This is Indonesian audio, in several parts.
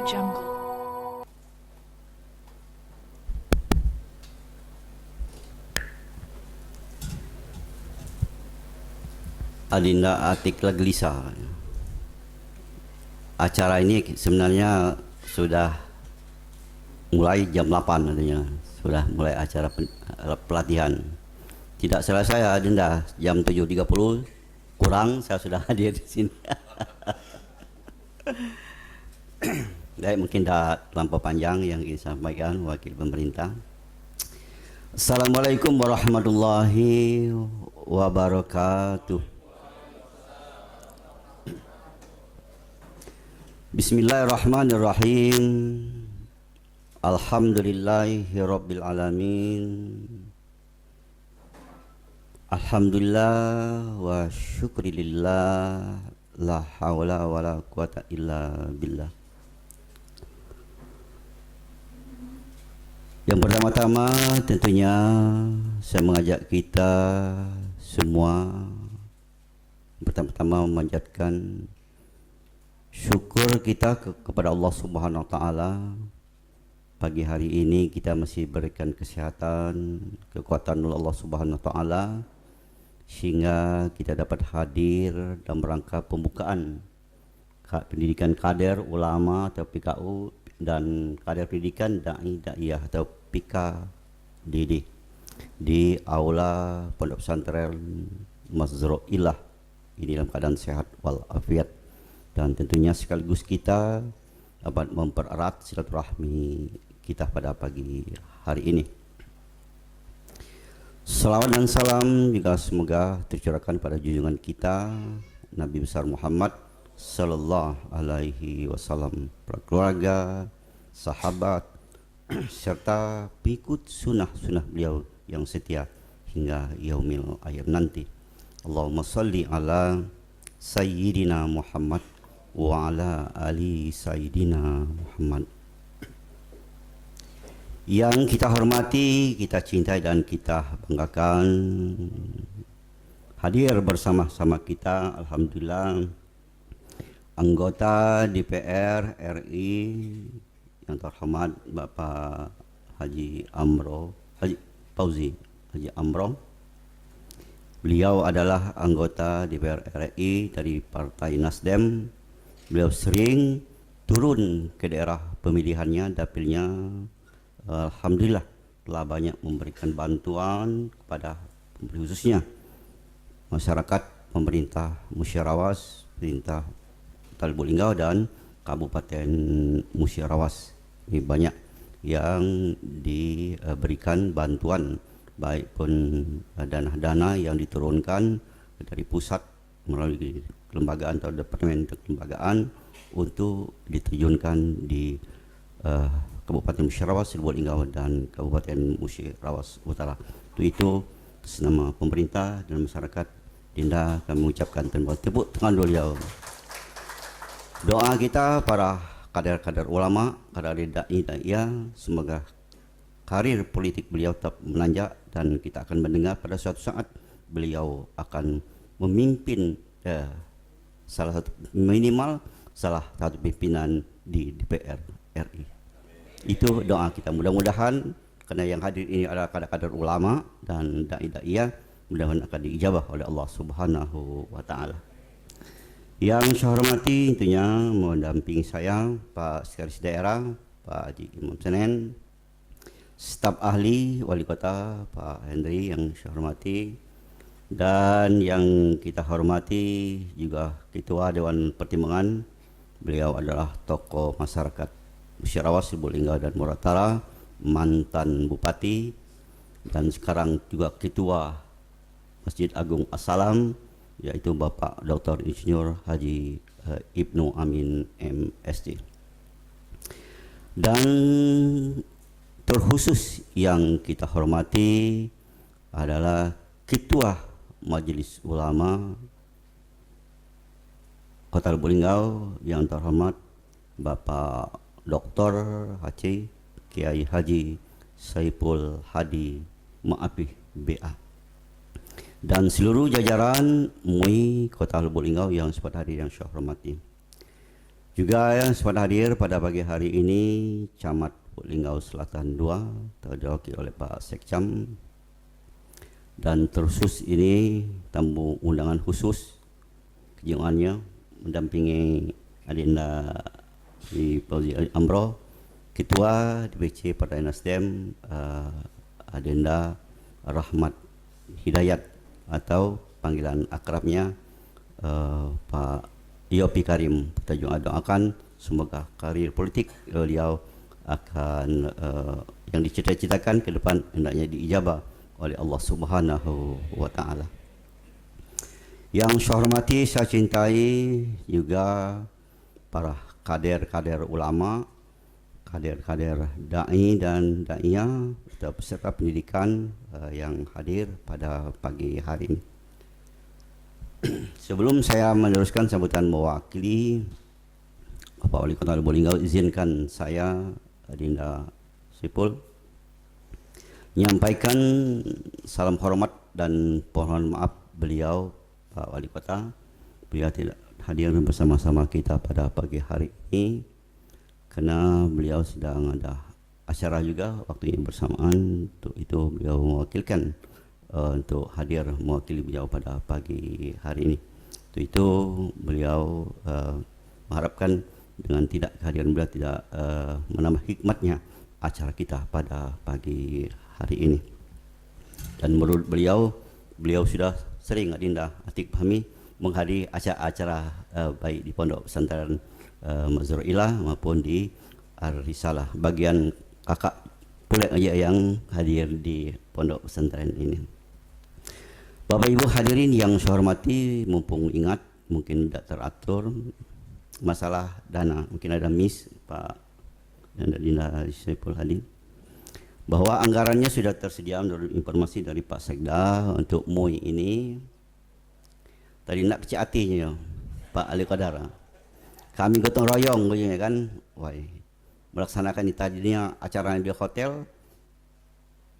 Jungle. Adinda Atik Laglisa. Acara ini sebenarnya sudah mulai jam 8 katanya. Sudah mulai acara pelatihan. Tidak salah saya Adinda, jam 7.30 kurang saya sudah hadir di sini. Baik, mungkin dah terlampau panjang yang ingin sampaikan wakil pemerintah. Assalamualaikum warahmatullahi wabarakatuh. Bismillahirrahmanirrahim. Alhamdulillahirabbil alamin. Alhamdulillah wa syukrilillah. La haula wala quwata illa billah. Yang pertama-tama tentunya saya mengajak kita semua pertama-tama memanjatkan syukur kita kepada Allah Subhanahu wa taala. Pagi hari ini kita masih berikan kesehatan, kekuatan oleh Allah Subhanahu wa taala sehingga kita dapat hadir dalam rangka pembukaan pendidikan kader ulama atau PKU dan kader pendidikan dai-daiyah atau PKDD di aula Pondok Pesantren Mazruillah ini dalam keadaan sehat walafiat, dan tentunya sekaligus kita dapat mempererat silaturahmi kita pada pagi hari ini. Salawat dan salam juga semoga tercurahkan pada junjungan kita Nabi besar Muhammad sallallahu alaihi wasallam, para keluarga, sahabat serta pengikut sunnah beliau yang setia hingga yaumil akhir nanti. Allahumma salli ala sayyidina Muhammad wa ala ali sayyidina Muhammad. Yang kita hormati, kita cintai dan kita banggakan, hadir bersama-sama kita alhamdulillah anggota DPR RI yang terhormat Bapak Haji Fauzi Haji Amro. Beliau adalah anggota DPR RI dari Partai Nasdem. Beliau sering turun ke daerah pemilihannya, dapilnya. Alhamdulillah telah banyak memberikan bantuan kepada khususnya masyarakat, pemerintah Musyarawas, pemerintah Kota Lubuk Linggau dan Kabupaten Musyarawas. Ini banyak yang diberikan bantuan, baik pun dana-dana yang diturunkan dari pusat melalui kelembagaan atau departemen kelembagaan untuk diterjunkan di Kabupaten Musyarawas, Lubuk Linggau dan Kabupaten Musyarawas Utara. Itu atas nama pemerintah dan masyarakat, Dinda kami mengucapkan tepuk tangan dulu. Doa kita para kader-kader ulama, kader dai-daiyah, semoga karir politik beliau tetap menanjak dan kita akan mendengar pada suatu saat beliau akan memimpin salah satu pimpinan di DPR RI. Itu doa kita, mudah-mudahan karena yang hadir ini adalah kader-kader ulama dan dai-daiyah, mudah-mudahan akan diijabah oleh Allah Subhanahu wa taala. Yang saya hormati tentunya mendampingi saya Pak Sekretaris Daerah Pak Haji Imam Senen, staf ahli Wali Kota Pak Hendri yang saya hormati, dan yang kita hormati juga Ketua Dewan Pertimbangan. Beliau adalah tokoh masyarakat Musyarawas, Lubuk Linggau dan Muratara, mantan bupati dan sekarang juga ketua Masjid Agung As-Salam, yaitu Bapak Dr. Insinyur Haji Ibnu Amin MSc. Dan terkhusus yang kita hormati adalah Ketua Majelis Ulama Kota Lubuk Linggau yang terhormat Bapak Dr. Haji Kiai Haji Saiful Hadi Ma'afih BA dan seluruh jajaran MUI Kota Lubuk Linggau yang sempat hadir yang saya hormati. Juga yang sempat hadir pada pagi hari ini Camat Linggau Selatan 2 terwakili oleh Pak Sekcam, dan terkhusus ini tamu undangan khusus kejuangannya mendampingi Adinda di Fauzi Amro, Ketua DPC Partai Nasdem, Adinda Rahmat Hidayat atau panggilan akrabnya Pak Yopi Karim. Kita juga doakan semoga karir politik beliau akan yang dicita-citakan ke depan hendaknya diijabah oleh Allah Subhanahu wa taala. Yang saya hormati, saya cintai juga para kader-kader ulama, kader-kader dai dan daiyah atau peserta pendidikan yang hadir pada pagi hari ini. Sebelum saya meneruskan sambutan mewakili Bapak Wali Kota Lubuk Linggau, izinkan saya Adinda Sipul menyampaikan salam hormat dan mohon maaf beliau Pak Wali Kota, beliau tidak hadir bersama-sama kita pada pagi hari ini karena beliau sedang ada acara juga waktunya bersamaan. Untuk itu beliau mewakilkan untuk hadir mewakili beliau pada pagi hari ini. Untuk itu beliau mengharapkan dengan tidak kehadiran beliau tidak menambah hikmatnya acara kita pada pagi hari ini. Dan menurut beliau sudah sering Adinda Atik Fahmi menghadiri acara-acara baik di Pondok Pesantren Mazhar Ilah maupun di Ar-Risalah, bagian kakak pula aja yang hadir di Pondok Pesantren ini. Bapak Ibu hadirin yang saya hormati, mumpung ingat mungkin tidak teratur masalah dana, mungkin ada miss Pak dan Adinda Saiful Hadi, bahwa anggarannya sudah tersedia menurut informasi dari Pak Sekda untuk MUI ini. Tadi nak kecil hatinya Pak Ali Qadar, kami gotong royong kan, melaksanakan ini tadinya acara di hotel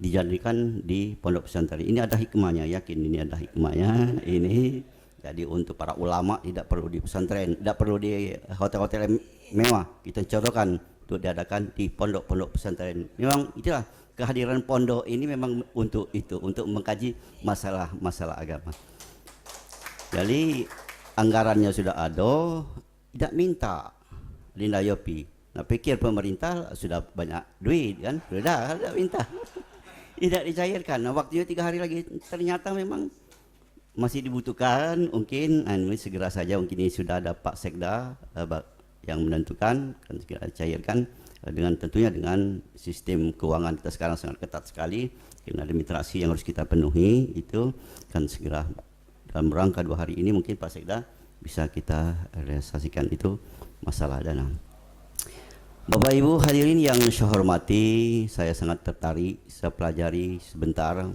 dijadikan di Pondok Pesantren. Ini ada hikmahnya, yakin ini ada hikmahnya. Ini jadi untuk para ulama tidak perlu di pesantren, tidak perlu di hotel-hotel mewah. Kita contohkan untuk diadakan di pondok-pondok pesantren. Memang itulah kehadiran pondok ini memang untuk itu, untuk mengkaji masalah-masalah agama. Jadi anggarannya sudah ada, tidak minta Adinda Yopi. Nah, pikir pemerintah sudah banyak duit kan, sudah minta. Tidak dicairkan. Nah, waktunya 3 hari lagi, ternyata memang masih dibutuhkan. Mungkin segera saja, mungkin ini sudah ada Pak Sekda yang menentukan, kan segera dicairkan dengan tentunya dengan sistem keuangan kita sekarang sangat ketat sekali, karena ada administrasi yang harus kita penuhi. Itu kan segera dalam rangka 2 hari ini mungkin Pak Sekda bisa kita realisasikan itu masalah dana. Bapak Ibu hadirin yang saya hormati, saya sangat tertarik, saya pelajari sebentar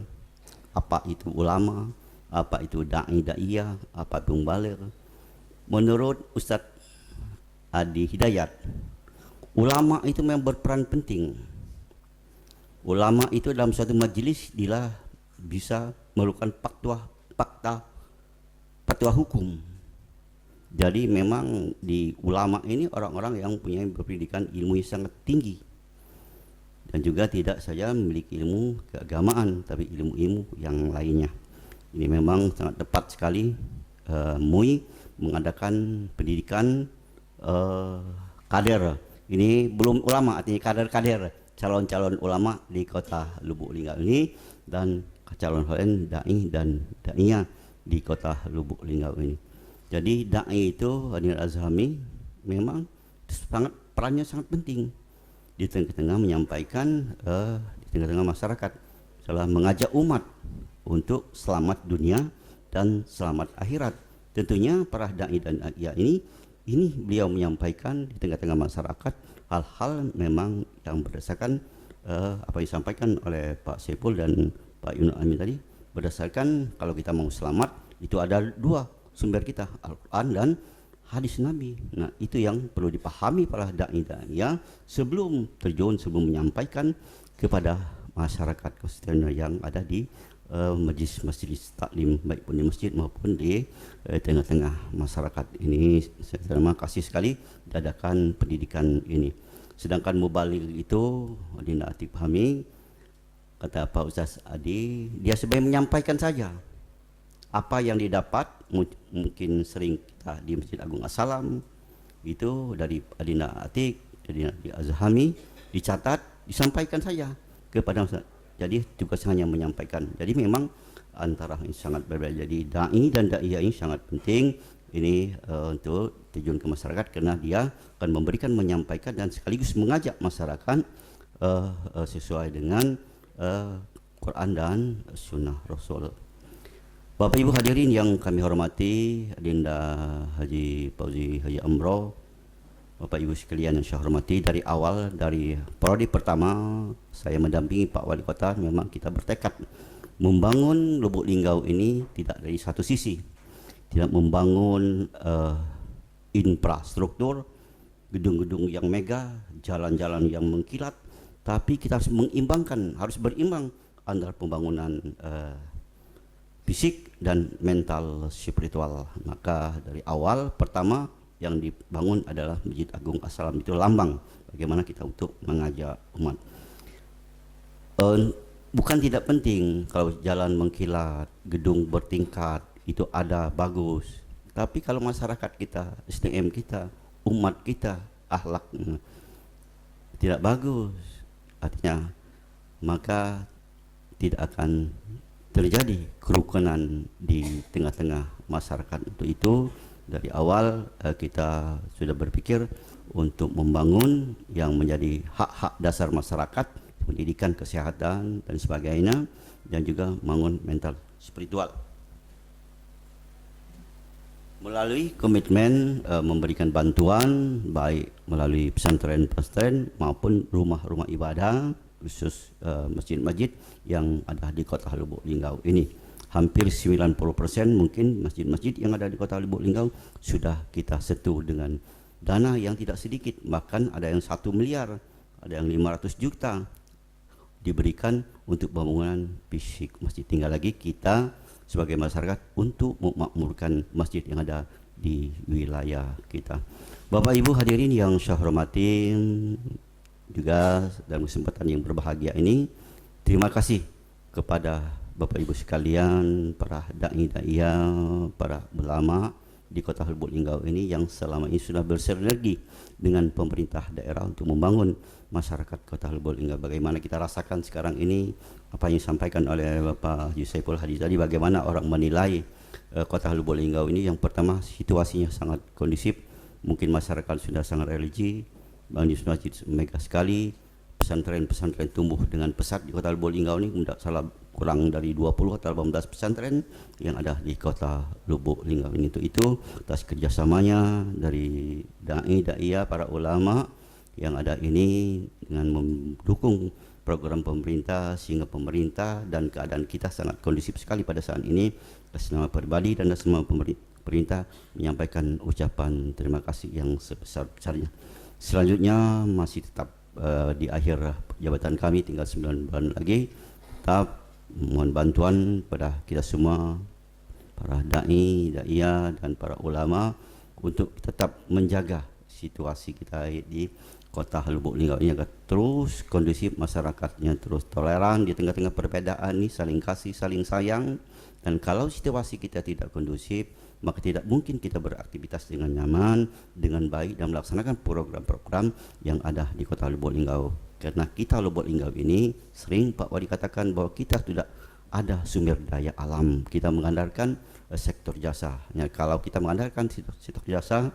apa itu ulama, apa itu da'i-da'iyah, apa itu mubaligh. Menurut Ustadz Adi Hidayat, ulama itu memang berperan penting. Ulama itu dalam suatu majelis dia bisa melakukan fatwa hukum. Jadi memang di ulama ini orang-orang yang punya berpendidikan ilmu yang sangat tinggi, dan juga tidak saja memiliki ilmu keagamaan tapi ilmu-ilmu yang lainnya. Ini memang sangat tepat sekali MUI mengadakan pendidikan kader. Ini belum ulama, artinya kader-kader, calon-calon ulama di kota Lubuk Linggau ini, dan calon lain dai dan daiyah di kota Lubuk Linggau ini. Jadi dai itu Adinda Azhami memang perannya sangat penting di tengah-tengah menyampaikan di tengah-tengah masyarakat, setelah mengajak umat untuk selamat dunia dan selamat akhirat. Tentunya para dai dan daiyah ini beliau menyampaikan di tengah-tengah masyarakat hal-hal memang yang berdasarkan apa yang disampaikan oleh Pak Saiful dan Pak Yunus Amin tadi, berdasarkan kalau kita mau selamat itu ada 2 sumber kita, Al-Quran dan hadis Nabi. Nah, itu yang perlu dipahami para da'i-da'i sebelum terjun, sebelum menyampaikan kepada masyarakat konstitusional yang ada di majlis taklim baik pun di masjid maupun di tengah-tengah masyarakat ini. Saya terima kasih sekali diadakan pendidikan ini. Sedangkan mubaligh itu Adinda Atik pahami, kata Pak Ustaz Adi, dia sebagai menyampaikan saja apa yang didapat. Mungkin sering kita di Masjid Agung As-Salam itu dari Adinda Atik, Adinda Azhami dicatat, disampaikan saja kepada Ustaz. Jadi tugas hanya menyampaikan. Jadi memang antara ini sangat berbeda. Jadi dai dan daiyah ini sangat penting ini untuk terjun ke masyarakat, karena dia akan memberikan, menyampaikan dan sekaligus mengajak masyarakat sesuai dengan Quran dan Sunnah Rasul. Bapak Ibu hadirin yang kami hormati, Adinda Haji Fauzi Haji Amro, Bapak Ibu sekalian yang saya hormati, dari awal, dari prodi pertama saya mendampingi Pak Wali Kota, memang kita bertekad membangun Lubuk Linggau ini tidak dari satu sisi, tidak membangun infrastruktur, gedung-gedung yang mega, jalan-jalan yang mengkilat, tapi kita harus mengimbangkan, harus berimbang antara pembangunan fisik dan mental spiritual. Maka dari awal pertama yang dibangun adalah Masjid Agung As-Salam, itu lambang bagaimana kita untuk mengajak umat. Bukan tidak penting kalau jalan mengkilat, gedung bertingkat itu ada, bagus, tapi kalau masyarakat kita, SDM kita, umat kita, akhlak tidak bagus, artinya maka tidak akan terjadi kerukunan di tengah-tengah masyarakat. Untuk itu dari awal kita sudah berpikir untuk membangun yang menjadi hak-hak dasar masyarakat, pendidikan, kesehatan dan sebagainya, dan juga membangun mental spiritual melalui komitmen memberikan bantuan baik melalui pesantren-pesantren maupun rumah-rumah ibadah, khusus masjid-masjid yang ada di Kota Lubuk Linggau ini. Hampir 90% mungkin masjid-masjid yang ada di Kota Lubuk Linggau sudah kita sentuh dengan dana yang tidak sedikit, bahkan ada yang 1 miliar, ada yang 500 juta diberikan untuk pembangunan fisik masjid. Tinggal lagi kita sebagai masyarakat untuk memakmurkan masjid yang ada di wilayah kita. Bapak Ibu hadirin yang saya hormati, juga dalam kesempatan yang berbahagia ini, terima kasih kepada Bapak Ibu sekalian, para da'i-da'iyah, para ulama di Kota Lubuk Linggau ini yang selama ini sudah bersinergi dengan pemerintah daerah untuk membangun masyarakat Kota Lubuk Linggau. Bagaimana kita rasakan sekarang ini, apa yang disampaikan oleh Bapak Haji Saiful Hadi tadi, bagaimana orang menilai Kota Lubuk Linggau ini. Yang pertama, situasinya sangat kondusif, mungkin masyarakat sudah sangat religi, bangun masjid mega sekali, pesantren-pesantren tumbuh dengan pesat di Kota Lubuk Linggau ini, tidak salah kurang dari 20 atau 18 pesantren yang ada di Kota Lubuk Linggau ini. Itu atas kerjasamanya dari da'i-da'iyah, para ulama yang ada ini dengan mendukung program pemerintah, sehingga pemerintah dan keadaan kita sangat kondusif sekali pada saat ini. Atas nama pribadi dan atas nama pemerintah menyampaikan ucapan terima kasih yang sebesar-besarnya. Selanjutnya masih tetap di akhir jabatan kami, tinggal 9 bulan lagi, tetap mohon bantuan pada kita semua, para da'i, da'iyah dan para ulama, untuk tetap menjaga situasi kita di Kota Lubuk Linggau ini agar terus kondusif, masyarakatnya terus toleran di tengah-tengah perbedaan ini, saling kasih, saling sayang. Dan kalau situasi kita tidak kondusif, maka tidak mungkin kita beraktivitas dengan nyaman, dengan baik, dan melaksanakan program-program yang ada di Kota Lubuk Linggau. Karena kita Lubuk Linggau ini sering Pak Wali katakan bahwa kita tidak ada sumber daya alam, kita mengandalkan sektor jasa. Ya, kalau kita mengandalkan sektor jasa,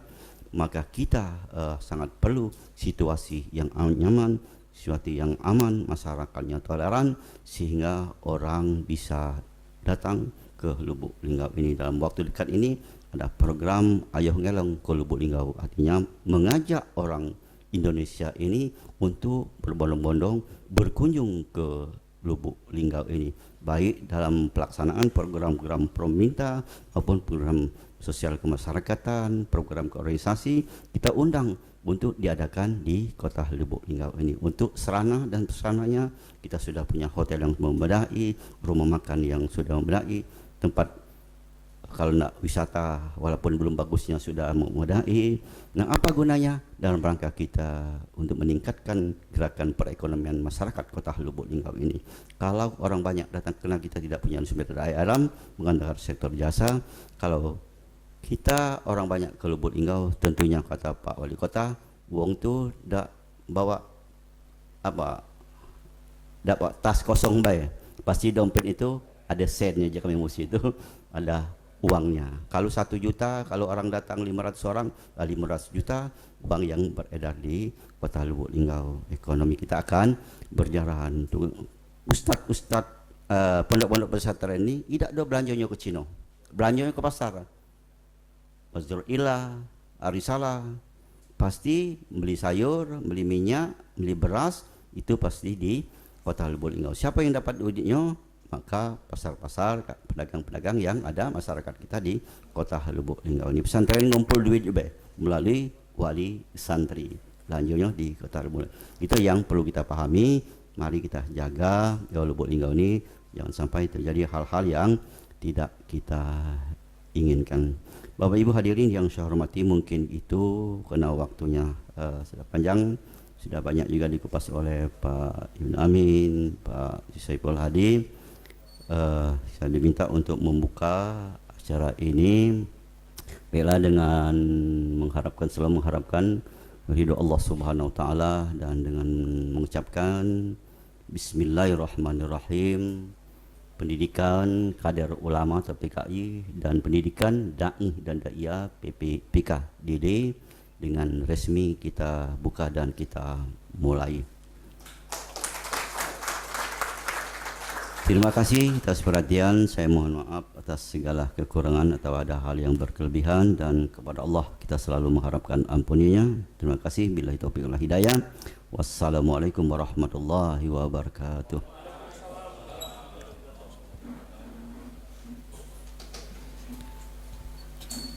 maka kita sangat perlu situasi yang nyaman, situasi yang aman, masyarakatnya toleran, sehingga orang bisa datang ke Lubuk Linggau ini. Dalam waktu dekat ini ada program Ayo Ngelong ke Lubuk Linggau, artinya mengajak orang Indonesia ini untuk berbondong-bondong berkunjung ke Lubuk Linggau ini, baik dalam pelaksanaan program-program pemerintah maupun program sosial kemasyarakatan, program keorganisasi, kita undang untuk diadakan di Kota Lubuk Linggau ini. Untuk sarana dan prasarananya, kita sudah punya hotel yang memadai, rumah makan yang sudah memadai, tempat kalau nak wisata walaupun belum bagusnya sudah memadai. Nah, apa gunanya? Dalam rangka kita untuk meningkatkan gerakan perekonomian masyarakat Kota Lubuk Linggau ini. Kalau orang banyak datang, karena kita tidak punya sumber daya alam, mengandalkan sektor jasa. Kalau kita orang banyak ke Lubuk Linggau, tentunya kata Pak Wali Kota, wong tu dak bawa apa? Dak bawa tas kosong bae. Pasti dompet itu ada sennya, je kami mesti itu ada uangnya. Kalau 1 juta, kalau orang datang 500 orang, 500 juta uang yang beredar di Kota Lubuk Linggau. Ekonomi kita akan berjalan. Ustaz-ustaz pondok-pondok pesantren ini tidak ada belanjanya ke Cina, belanjanya ke pasar. Masjid Ilah, Arisalah, pasti beli sayur, beli minyak, beli beras, itu pasti di Kota Lubuk Linggau. Siapa yang dapat duitnya? Maka pasar-pasar, pedagang-pedagang yang ada masyarakat kita di Kota Lubuk Linggau ini. Pesantren ngumpul duit juga melalui wali santri, belanjanya di Kota Lubuk Linggau. Itu yang perlu kita pahami. Mari kita jaga Lubuk Linggau ini, jangan sampai terjadi hal-hal yang tidak kita inginkan. Bapak Ibu hadirin yang saya hormati, mungkin itu karena waktunya sudah panjang, sudah banyak juga dikupas oleh Pak Ibn Amin, Pak Saiful Hadi. Saya diminta untuk membuka acara ini bela dengan selalu mengharapkan ridho Allah Subhanahu wa taala, dan dengan mengucapkan bismillahirrahmanirrahim. Pendidikan kader ulama atau PKI dan pendidikan dai dan daiyah PKDD dengan resmi kita buka dan kita mulai. Terima kasih atas perhatian. Saya mohon maaf atas segala kekurangan atau ada hal yang berkelebihan, dan kepada Allah kita selalu mengharapkan ampuninya. Terima kasih. Billahi taufiq wal hidayah. Wassalamualaikum warahmatullahi wabarakatuh.